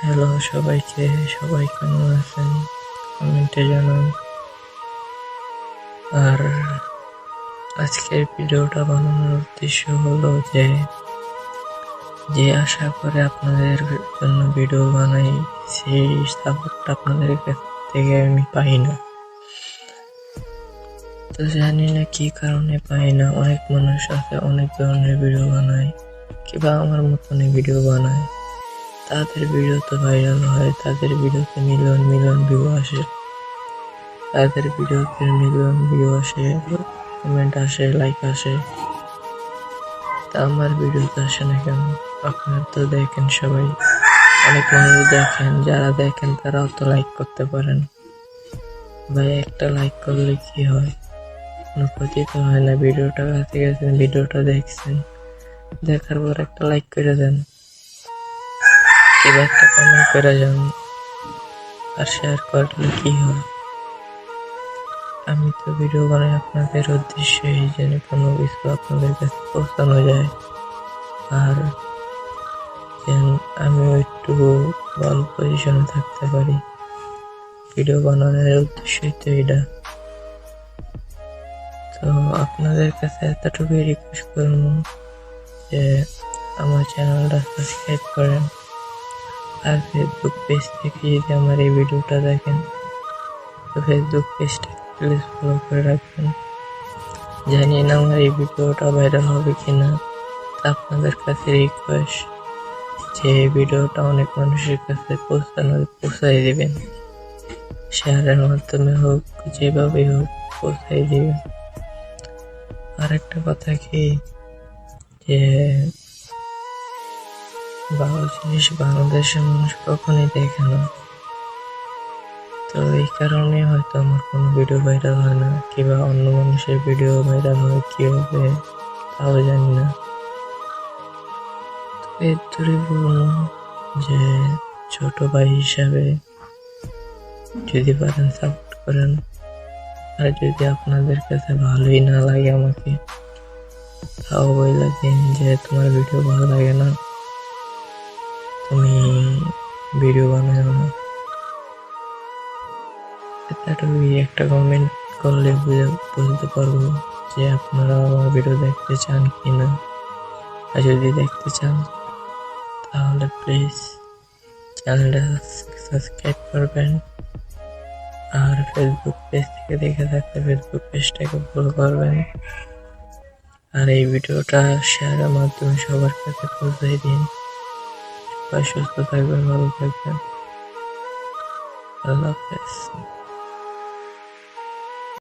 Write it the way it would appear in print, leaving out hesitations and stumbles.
Hello সবাইকে, সবাই কেমন আছেন কমেন্টে জানান। আর আজকের ভিডিওটা বানানোর উদ্দেশ্য হলো যে আশা করে আপনাদের জন্য ভিডিও বানাই, সেই সাপোর্টটা আপনাদের কাছ থেকে আমি পাই না। তো জানি না কি কারণে পাই না। অনেক মানুষ আছে অনেক ধরনের ভিডিও বানায়, কিংবা আমার মতনই ভিডিও বানায়, তাদের ভিডিও তো ভাইরাল হয়, তাদের ভিডিওতে মিলিয়ন মিলিয়ন ভিউ আসে, তাদের ভিডিওতে মিলিয়ন ভিউ আসে, কমেন্ট আসে, লাইক আসে। তা আমার ভিডিওতে আসে না কেন? আপনারা তো দেখেন, সবাই অনেক মানুষ দেখেন, যারা দেখেন তারাও তো লাইক করতে পারেন। ভাই একটা লাইক করলে কি হয়? কোনো ক্ষতি তো হয় না। ভিডিওটা কাছে গেছেন, ভিডিওটা দেখছেন, দেখার পর একটা লাইক করে দেন, কিংবা একটা কমেন্ট করে যান, আর শেয়ার করলে কি হয়? আমি তো ভিডিও বানাই আপনাদের উদ্দেশ্যে, এই জন্য কোনো কিছু আপনাদের কাছে পৌঁছানো যায়, আর যেন আমিও একটু ভালো পজিশনে থাকতে পারি। ভিডিও বানানোর উদ্দেশ্যই তো এটা। তো আপনাদের কাছে এতটুকুই রিকোয়েস্ট করব যে আমার চ্যানেলটা সাবস্ক্রাইব করেন, আর ফেসবুক পেজ থেকে যদি আমার এই ভিডিওটা দেখেন তো ফেসবুক পেজটা প্লিজ ফলো করে রাখবেন। জানি না আমার এই ভিডিওটা ভাইরাল হবে কিনা, আপনাদের কাছে রিকোয়েস্ট যে এই ভিডিওটা অনেক মানুষের কাছে পৌঁছাই দিবেন, শেয়ারের মাধ্যমে হোক, যেভাবে হোক পৌঁছাই দিবেন। আর একটা কথা কি, যে ভালো জিনিস বাংলাদেশের মানুষ কখনোই দেখে না, তো এই কারণে হয়তো আমার কোনো ভিডিও ভাইরাল হয় না, কিংবা অন্য মানুষের ভিডিও ভাইরাল হয় কিভাবে তাও জানি না। তো এর ধরে বলবো যে ছোট ভাই হিসাবে যদি পারেন সাপোর্ট করেন, আর যদি আপনাদের কাছে ভালোই না লাগে আমাকে, তাও বইলা দিন যে তোমার ভিডিও ভালো লাগে না, তুমি ভিডিও বানাও না। এতটুকুই একটা কমেন্ট করলে বুঝতে পারবো যে আপনারা আমার ভিডিও দেখতে চান কি না। আর যদি দেখতে চান তাহলে প্লিজ চ্যানেলটা সাবস্ক্রাইব করবেন, আর ফেসবুক পেজ থেকে দেখে থাকলে ফেসবুক পেজটাকে ফলো করবেন, আর এই ভিডিওটা শেয়ারের মাধ্যমে সবার কাছে পৌঁছে দিন। সবাই সুস্থ থাকবেন, ভালো থাকবেন, আল্লাহ হাফেজ।